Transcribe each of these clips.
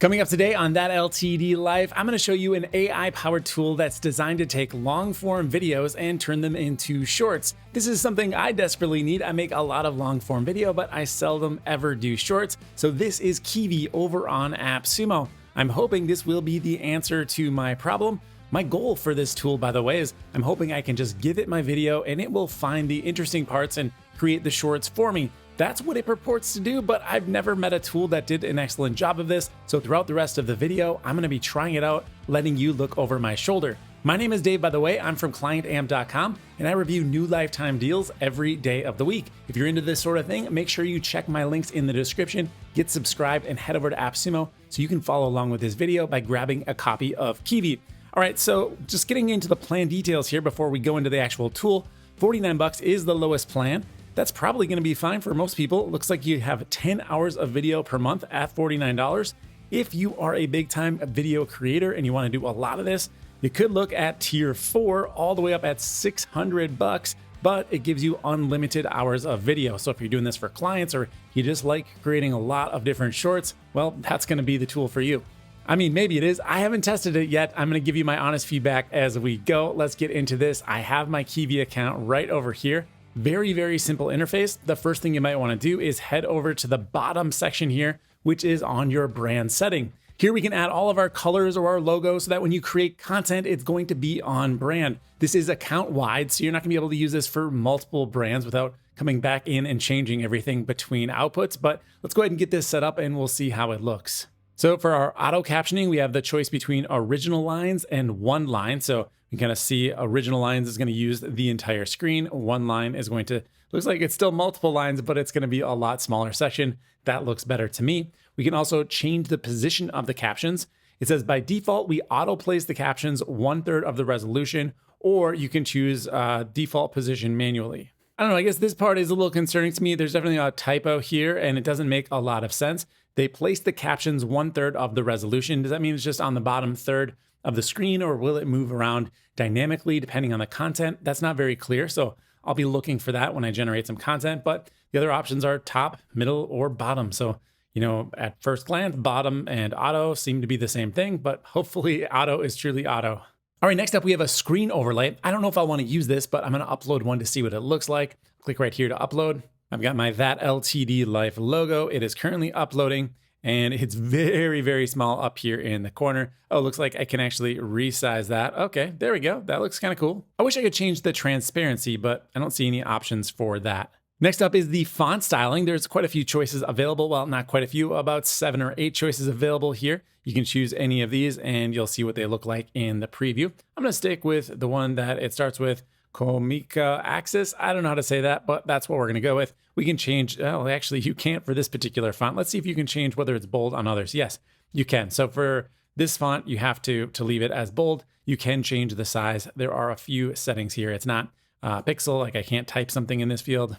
Coming up today on That LTD Life, I'm going to show you an AI-powered tool that's designed to take long-form videos and turn them into shorts. This is something I desperately need. I make a lot of long-form video, but I seldom ever do shorts. So this is Keevi over on AppSumo. I'm hoping this will be the answer to my problem. My goal for this tool, by the way, is I'm hoping I can just give it my video and it will find the interesting parts and create the shorts for me. That's what it purports to do, but I've never met a tool that did an excellent job of this. So throughout the rest of the video, I'm gonna be trying it out, letting you look over my shoulder. My name is Dave, by the way. I'm from ClientAmp.com, and I review new lifetime deals every day of the week. If you're into this sort of thing, make sure you check my links in the description, get subscribed, and head over to AppSumo so you can follow along with this video by grabbing a copy of Keevi. All right, so just getting into the plan details here before we go into the actual tool. 49 bucks is the lowest plan. That's probably going to be fine for most people. It looks like you have 10 hours of video per month at $49. If you are a big time video creator and you want to do a lot of this, you could look at tier 4 all the way up at 600 bucks, but it gives you unlimited hours of video. So if you're doing this for clients or you just like creating a lot of different shorts, well, that's going to be the tool for you. I mean, maybe it is. I haven't tested it yet. I'm going to give you my honest feedback as we go. Let's get into this. I have my Keevi account right over here. Very, very simple interface. The first thing you might want to do is head over to the bottom section here, which is on your brand setting. Here we can add all of our colors or our logos so that when you create content, it's going to be on brand. This is account wide, so you're not gonna be able to use this for multiple brands without coming back in and changing everything between outputs. But let's go ahead and get this set up and we'll see how it looks. So for our auto captioning, we have the choice between original lines and one line. So you can kind of see original lines is going to use the entire screen. One line is going to, looks like it's still multiple lines, but it's going to be a lot smaller section. That looks better to me. We can also change the position of the captions. It says by default, we auto place the captions 1/3 of the resolution, or you can choose default position manually. I don't know, I guess this part is a little concerning to me. There's definitely a typo here and it doesn't make a lot of sense. They place the captions 1/3 of the resolution. Does that mean it's just on the bottom third of the screen, or will it move around dynamically depending on the content? That's not very clear. So I'll be looking for that when I generate some content, but the other options are top, middle, or bottom. So, you know, at first glance, bottom and auto seem to be the same thing, but hopefully auto is truly auto. All right, next up, we have a screen overlay. I don't know if I want to use this, but I'm going to upload one to see what it looks like. Click right here to upload. I've got my That LTD Life logo. It is currently uploading and it's very, very small up here in the corner. Oh, looks like I can actually resize that. Okay, there we go. That looks kind of cool. I wish I could change the transparency, but I don't see any options for that. Next up is the font styling. There's quite a few choices available. Well, not quite a few, about 7 or 8 choices available here. You can choose any of these and you'll see what they look like in the preview. I'm gonna stick with the one that it starts with Comica Axis. I don't know how to say that, but that's what we're gonna go with. We can change, oh, actually you can't for this particular font. Let's see if you can change whether it's bold on others. Yes, you can. So for this font, you have to leave it as bold. You can change the size. There are a few settings here. It's not pixel, like I can't type something in this field.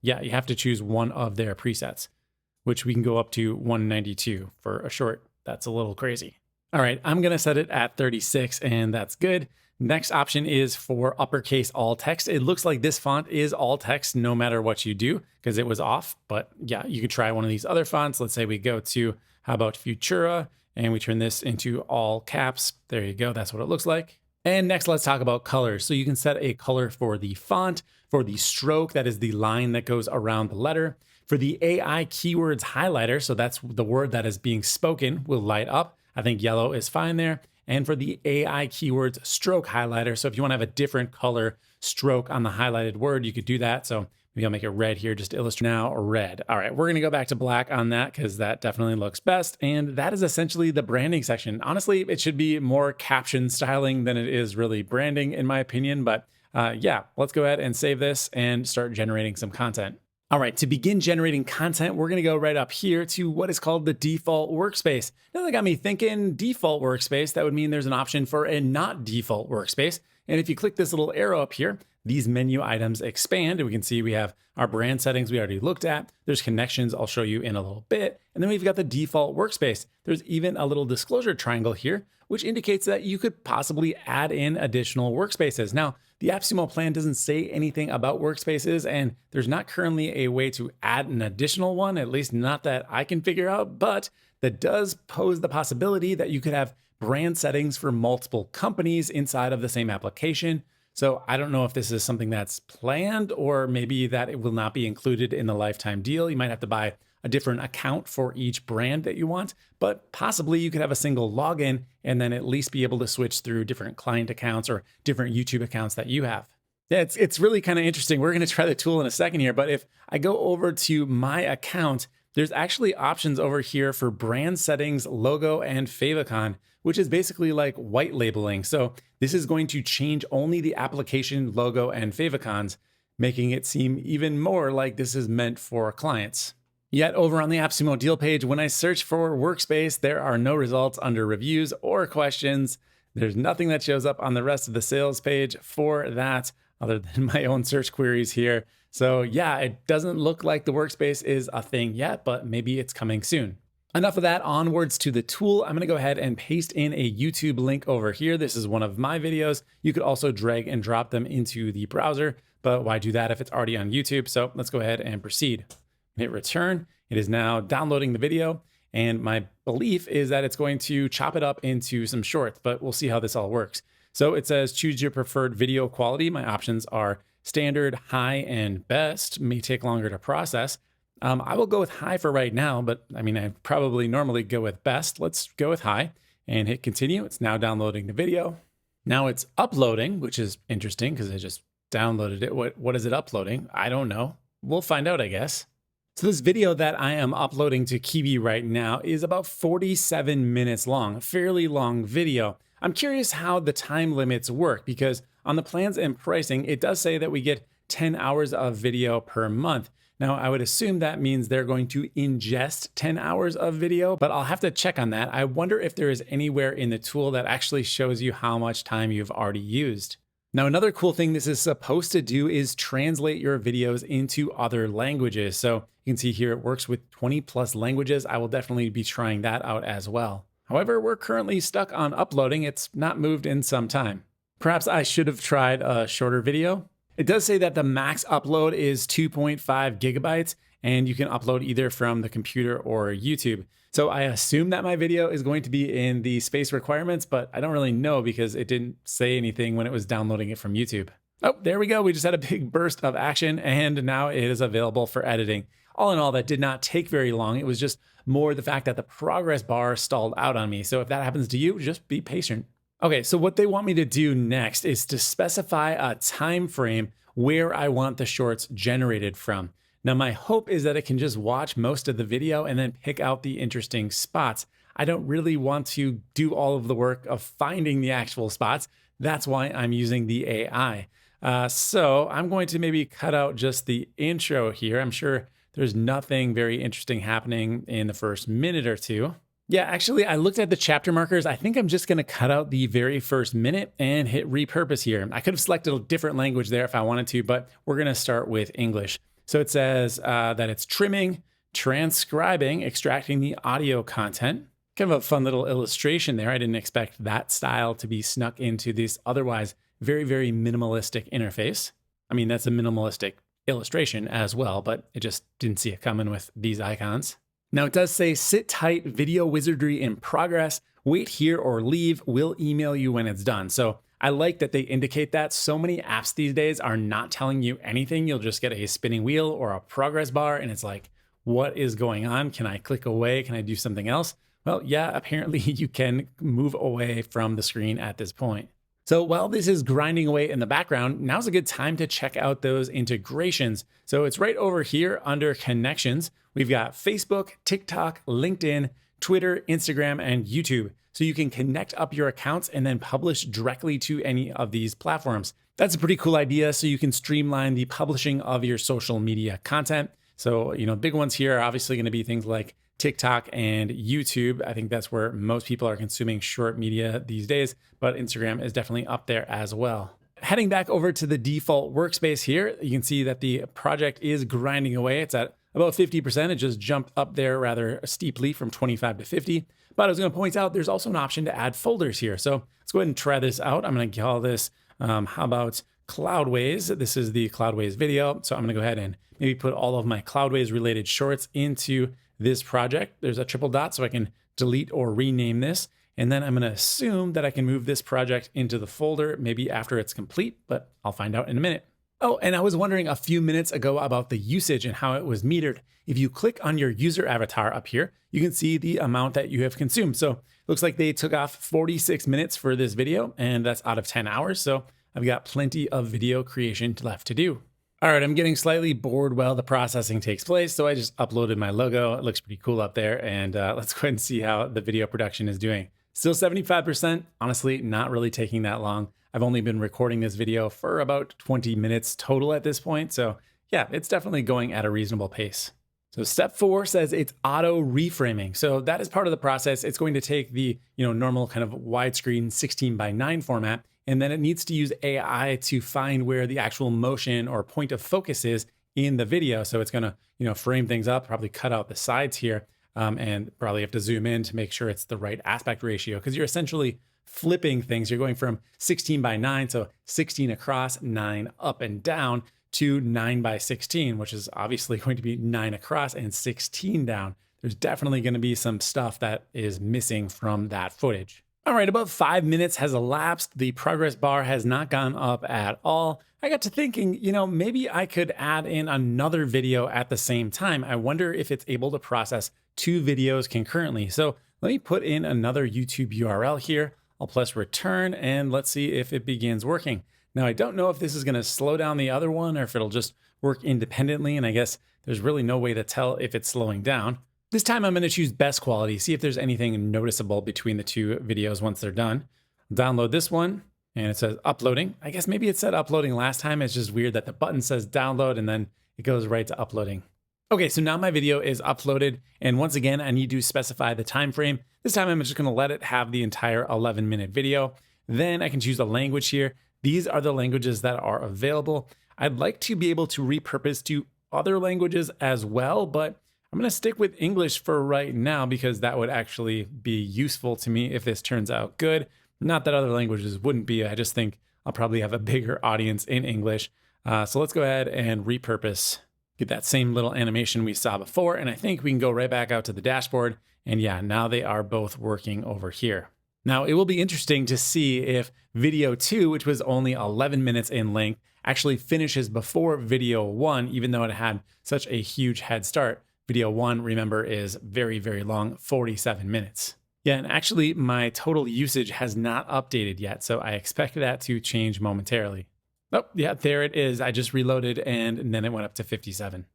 Yeah, you have to choose one of their presets, which we can go up to 192 for a short. That's a little crazy. All right, I'm gonna set it at 36 and that's good. Next option is for uppercase all text. It looks like this font is all text no matter what you do because it was off, but yeah, you could try one of these other fonts. Let's say we go to, how about Futura, and we turn this into all caps. There you go, that's what it looks like. And next, let's talk about colors. So you can set a color for the font, for the stroke, that is the line that goes around the letter. For the AI keywords highlighter, so that's the word that is being spoken, will light up. I think yellow is fine there. And for the AI keywords stroke highlighter, so if you want to have a different color stroke on the highlighted word, you could do that. So maybe I'll make it red here just to illustrate. Now red. All right, we're going to go back to black on that because that definitely looks best. And that is essentially the branding section. Honestly, it should be more caption styling than it is really branding in my opinion. But yeah, let's go ahead and save this and start generating some content. All right, to begin generating content, we're gonna go right up here to what is called the default workspace. Now that got me thinking, default workspace, that would mean there's an option for a not default workspace. And if you click this little arrow up here, these menu items expand, and we can see we have our brand settings we already looked at. There's connections I'll show you in a little bit. And then we've got the default workspace. There's even a little disclosure triangle here, which indicates that you could possibly add in additional workspaces. Now, the AppSumo plan doesn't say anything about workspaces, and there's not currently a way to add an additional one, at least not that I can figure out, but that does pose the possibility that you could have brand settings for multiple companies inside of the same application. So I don't know if this is something that's planned or maybe that it will not be included in the lifetime deal. You might have to buy a different account for each brand that you want, but possibly you could have a single login and then at least be able to switch through different client accounts or different YouTube accounts that you have. Yeah, it's really kind of interesting. We're going to try the tool in a second here, but if I go over to my account, there's actually options over here for brand settings, logo, and Favicon, which is basically like white labeling. So this is going to change only the application logo and favicons, making it seem even more like this is meant for clients. Yet over on the AppSumo deal page, when I search for Workspace, there are no results under reviews or questions. There's nothing that shows up on the rest of the sales page for that other than my own search queries here. So yeah, it doesn't look like the Workspace is a thing yet, but maybe it's coming soon. Enough of that, onwards to the tool. I'm gonna go ahead and paste in a YouTube link over here. This is one of my videos. You could also drag and drop them into the browser, but why do that if it's already on YouTube? So let's go ahead and proceed. Hit return. It is now downloading the video, and my belief is that it's going to chop it up into some shorts, but we'll see how this all works. So it says choose your preferred video quality. My options are standard, high, and best. May take longer to process. I will go with high for right now, but I mean, I probably normally go with best. Let's go with high and hit continue. It's now downloading the video. Now it's uploading, which is interesting because I just downloaded it. What is it uploading? I don't know. We'll find out, I guess. So this video that I am uploading to Keevi right now is about 47 minutes long, a fairly long video. I'm curious how the time limits work because on the plans and pricing, it does say that we get 10 hours of video per month. Now, I would assume that means they're going to ingest 10 hours of video, but I'll have to check on that. I wonder if there is anywhere in the tool that actually shows you how much time you've already used. Now, another cool thing this is supposed to do is translate your videos into other languages. So you can see here it works with 20 plus languages. I will definitely be trying that out as well. However, we're currently stuck on uploading. It's not moved in some time. Perhaps I should have tried a shorter video. It does say that the max upload is 2.5 gigabytes, and you can upload either from the computer or YouTube. So I assume that my video is going to be in the space requirements, but I don't really know because it didn't say anything when it was downloading it from YouTube. Oh, there we go. We just had a big burst of action, and now it is available for editing. All in all, that did not take very long. It was just more the fact that the progress bar stalled out on me. So if that happens to you, just be patient. Okay, so what they want me to do next is to specify a time frame where I want the shorts generated from. Now, my hope is that it can just watch most of the video and then pick out the interesting spots. I don't really want to do all of the work of finding the actual spots. That's why I'm using the AI. So I'm going to maybe cut out just the intro here. I'm sure there's nothing very interesting happening in the first minute or two. Yeah, actually, I looked at the chapter markers. I think I'm just going to cut out the very first minute and hit repurpose here. I could have selected a different language there if I wanted to, but we're going to start with English. So it says that it's trimming, transcribing, extracting the audio content. Kind of a fun little illustration there. I didn't expect that style to be snuck into this otherwise very, very minimalistic interface. I mean, that's a minimalistic illustration as well, but I just didn't see it coming with these icons. Now it does say sit tight, video wizardry in progress, wait here or leave, we'll email you when it's done. So I like that they indicate that. So many apps these days are not telling you anything. You'll just get a spinning wheel or a progress bar and it's like, what is going on? Can I click away? Can I do something else? Well, yeah, apparently you can move away from the screen at this point. So while this is grinding away in the background, now's a good time to check out those integrations. So it's right over here under connections. We've got Facebook, TikTok, LinkedIn, Twitter, Instagram, and YouTube. So you can connect up your accounts and then publish directly to any of these platforms. That's a pretty cool idea. So you can streamline the publishing of your social media content. So, big ones here are obviously going to be things like TikTok and YouTube. I think that's where most people are consuming short media these days, but Instagram is definitely up there as well. Heading back over to the default workspace here, you can see that the project is grinding away. It's at about 50%. It just jumped up there rather steeply from 25 to 50. But I was going to point out there's also an option to add folders here. So let's go ahead and try this out. I'm going to call this, how about Cloudways? This is the Cloudways video. So I'm going to go ahead and maybe put all of my Cloudways related shorts into this project. There's a triple dot so I can delete or rename this. And then I'm going to assume that I can move this project into the folder maybe after it's complete, but I'll find out in a minute. Oh, and I was wondering a few minutes ago about the usage and how it was metered. If you click on your user avatar up here, you can see the amount that you have consumed. So it looks like they took off 46 minutes for this video, and that's out of 10 hours. So I've got plenty of video creation left to do. All right, I'm getting slightly bored while the processing takes place, so I just uploaded my logo. It looks pretty cool up there, and let's go ahead and see how the video production is doing. Still 75%, honestly, not really taking that long. I've only been recording this video for about 20 minutes total at this point. So yeah, it's definitely going at a reasonable pace. So step 4 says it's auto-reframing. So that is part of the process. It's going to take the normal kind of widescreen 16:9 format, and then it needs to use AI to find where the actual motion or point of focus is in the video. So it's going to frame things up, probably cut out the sides here. And probably have to zoom in to make sure it's the right aspect ratio, because you're essentially flipping things. You're going from 16:9, so 16 across, 9 up and down, to 9:16, which is obviously going to be 9 across and 16 down. There's definitely going to be some stuff that is missing from that footage. All right, about 5 minutes has elapsed. The progress bar has not gone up at all. I got to thinking, maybe I could add in another video at the same time. I wonder if it's able to process 2 videos concurrently. So let me put in another YouTube URL here. I'll press return and let's see if it begins working. Now, I don't know if this is going to slow down the other one or if it'll just work independently. And I guess there's really no way to tell if it's slowing down. This time I'm going to choose best quality, see if there's anything noticeable between the 2 videos once they're done. Download this one and it says uploading. I guess maybe it said uploading last time. It's just weird that the button says download and then it goes right to uploading. Okay, so now my video is uploaded, and once again, I need to specify the time frame. This time I'm just gonna let it have the entire 11-minute video. Then I can choose a language here. These are the languages that are available. I'd like to be able to repurpose to other languages as well, but I'm gonna stick with English for right now because that would actually be useful to me if this turns out good. Not that other languages wouldn't be, I just think I'll probably have a bigger audience in English. So let's go ahead and repurpose. Get that same little animation we saw before, and I think we can go right back out to the dashboard. And yeah, now they are both working over here. Now, it will be interesting to see if video 2, which was only 11 minutes in length, actually finishes before video 1, even though it had such a huge head start. Video 1, remember, is very, very long, 47 minutes. Yeah, and actually my total usage has not updated yet, so I expect that to change momentarily. Oh, yeah, there it is. I just reloaded and then it went up to 57.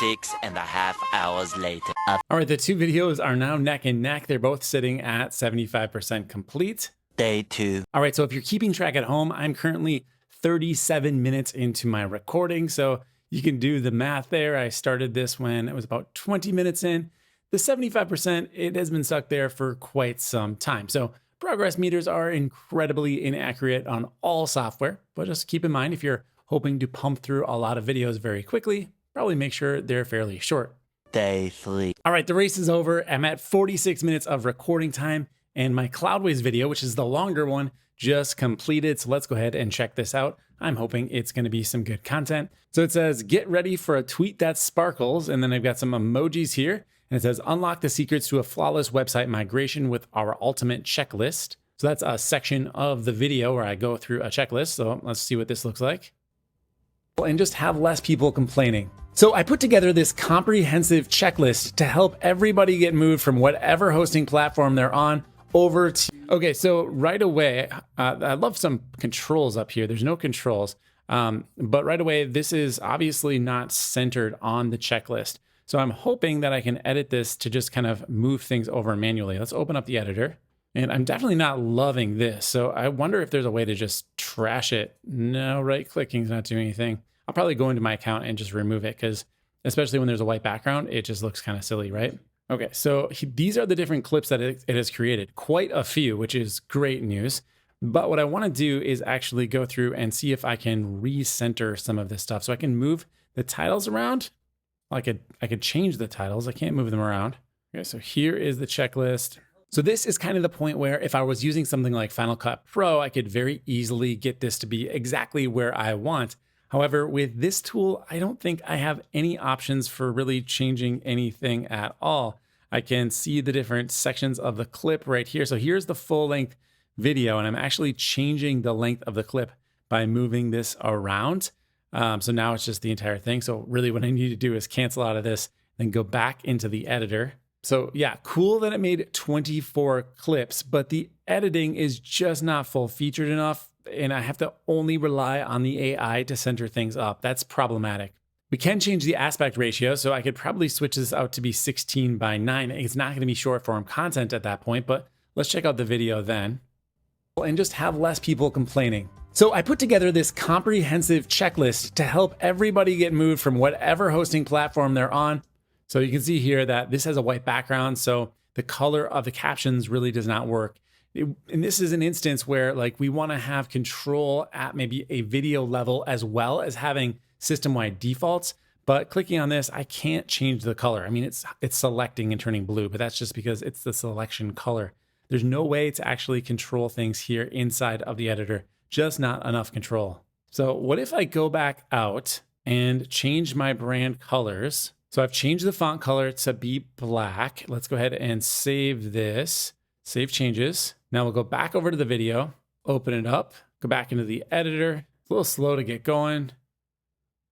6.5 hours later. All right, the 2 videos are now neck and neck. They're both sitting at 75% complete. Day 2. All right, so if you're keeping track at home, I'm currently 37 minutes into my recording. So you can do the math there. I started this when it was about 20 minutes in. The 75%, it has been stuck there for quite some time. So progress meters are incredibly inaccurate on all software, but just keep in mind if you're hoping to pump through a lot of videos very quickly, probably make sure they're fairly short. Day 3. All right, the race is over. I'm at 46 minutes of recording time, and my Cloudways video, which is the longer one, just completed. So let's go ahead and check this out. I'm hoping it's going to be some good content. So it says, get ready for a tweet that sparkles. And then I've got some emojis here. And it says, unlock the secrets to a flawless website migration with our ultimate checklist. So that's a section of the video where I go through a checklist. So let's see what this looks like. And just have less people complaining. So I put together this comprehensive checklist to help everybody get moved from whatever hosting platform they're on over to, okay, so right away, I love some controls up here. There's no controls, but right away, this is obviously not centered on the checklist. So I'm hoping that I can edit this to just kind of move things over manually. Let's open up the editor. And I'm definitely not loving this. So I wonder if there's a way to just trash it. No, right clicking is not doing anything. I'll probably go into my account and just remove it because especially when there's a white background, it just looks kind of silly, right? Okay, so these are the different clips that it has created. Quite a few, which is great news. But what I want to do is actually go through and see if I can recenter some of this stuff. So I can move the titles around. I could change the titles. I can't move them around. Okay, so here is the checklist. So this is kind of the point where if I was using something like Final Cut Pro, I could very easily get this to be exactly where I want. However, with this tool, I don't think I have any options for really changing anything at all. I can see the different sections of the clip right here. So here's the full length video, and I'm actually changing the length of the clip by moving this around. So now it's just the entire thing. So really what I need to do is cancel out of this, then go back into the editor. So yeah, cool that it made 24 clips, but the editing is just not full featured enough, and I have to only rely on the AI to center things up. That's problematic. We can change the aspect ratio, so I could probably switch this out to be 16:9. It's not gonna be short form content at that point, but let's check out the video then and just have less people complaining. So I put together this comprehensive checklist to help everybody get moved from whatever hosting platform they're on. So you can see here that this has a white background, so the color of the captions really does not work. And this is an instance where like we want to have control at maybe a video level as well as having system-wide defaults. But clicking on this, I can't change the color. I mean, it's selecting and turning blue, but that's just because it's the selection color. There's no way to actually control things here inside of the editor, just not enough control. So what if I go back out and change my brand colors? So I've changed the font color to be black. Let's go ahead and save this, save changes. Now we'll go back over to the video, open it up, go back into the editor. It's a little slow to get going.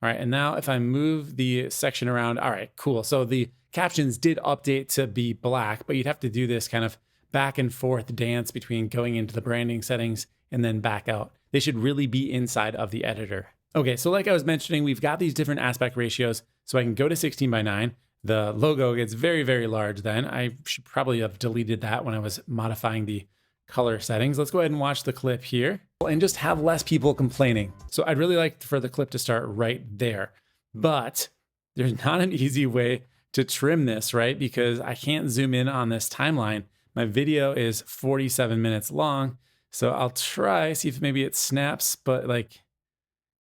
All right, and now if I move the section around, all right, cool. So the captions did update to be black, but you'd have to do this kind of back and forth dance between going into the branding settings and then back out. They should really be inside of the editor. Okay, so like I was mentioning, we've got these different aspect ratios. So I can go to 16:9. The logo gets very, very large then. I should probably have deleted that when I was modifying the color settings. Let's go ahead and watch the clip here and just have less people complaining. So I'd really like for the clip to start right there, but there's not an easy way to trim this, right? Because I can't zoom in on this timeline. My video is 47 minutes long. So I'll try, see if maybe it snaps, but like,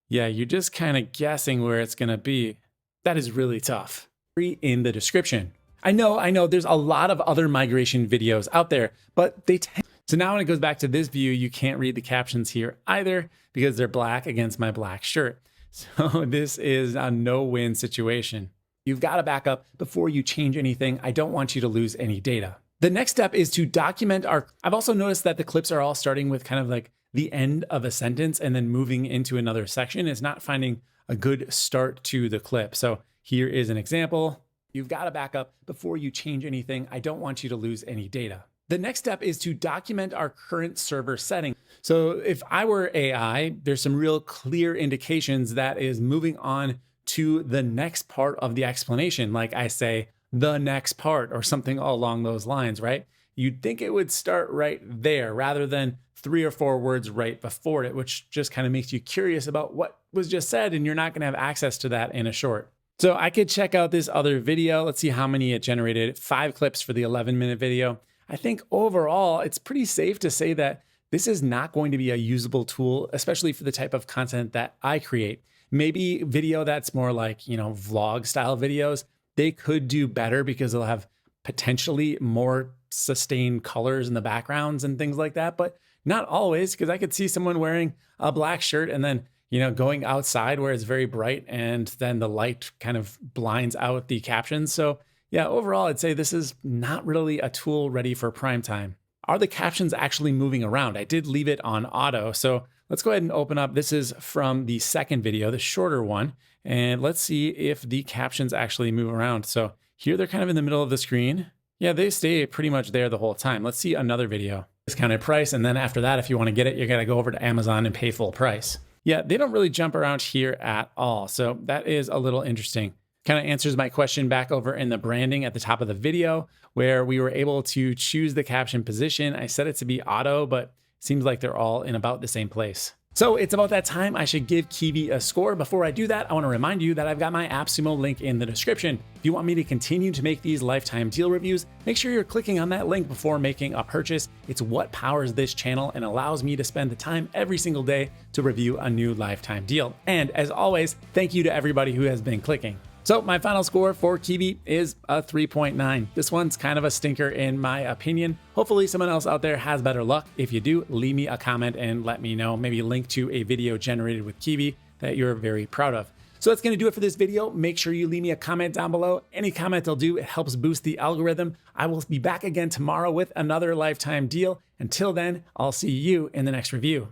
yeah, you're just kind of guessing where it's gonna be. That is really tough. In the description. I know, there's a lot of other migration videos out there, but they tend. So now when it goes back to this view, you can't read the captions here either because they're black against my black shirt. So this is a no-win situation. You've got to back up before you change anything. I don't want you to lose any data. The next step is to document I've also noticed that the clips are all starting with kind of like the end of a sentence and then moving into another section. It's not finding a good start to the clip. So here is an example. You've got to back up before you change anything. I don't want you to lose any data. The next step is to document our current server setting. So if I were AI, there's some real clear indications that is moving on to the next part of the explanation. Like I say, the next part or something along those lines, right? You'd think it would start right there rather than 3 or 4 words right before it, which just kind of makes you curious about what was just said, and you're not going to have access to that in a short. So I could check out this other video. Let's see how many it generated. 5 clips for the 11-minute video. I think overall, it's pretty safe to say that this is not going to be a usable tool, especially for the type of content that I create. Maybe video that's more like, vlog style videos, they could do better because they'll have potentially more sustained colors in the backgrounds and things like that, but not always, because I could see someone wearing a black shirt and then, going outside where it's very bright and then the light kind of blinds out the captions. So yeah, overall, I'd say this is not really a tool ready for prime time. Are the captions actually moving around? I did leave it on auto. So let's go ahead and open up. This is from the second video, the shorter one. And let's see if the captions actually move around. So here they're kind of in the middle of the screen. Yeah, they stay pretty much there the whole time. Let's see another video. Discounted price. And then after that, if you want to get it, you're going to go over to Amazon and pay full price. Yeah, they don't really jump around here at all. So that is a little interesting. Kind of answers my question back over in the branding at the top of the video where we were able to choose the caption position. I set it to be auto, but it seems like they're all in about the same place. So it's about that time I should give Keevi a score. Before I do that, I want to remind you that I've got my AppSumo link in the description. If you want me to continue to make these lifetime deal reviews, make sure you're clicking on that link before making a purchase. It's what powers this channel and allows me to spend the time every single day to review a new lifetime deal. And as always, thank you to everybody who has been clicking. So my final score for Keevi is a 3.9. This one's kind of a stinker in my opinion. Hopefully someone else out there has better luck. If you do, leave me a comment and let me know. Maybe link to a video generated with Keevi that you're very proud of. So that's going to do it for this video. Make sure you leave me a comment down below. Any comment will do. It helps boost the algorithm. I will be back again tomorrow with another lifetime deal. Until then, I'll see you in the next review.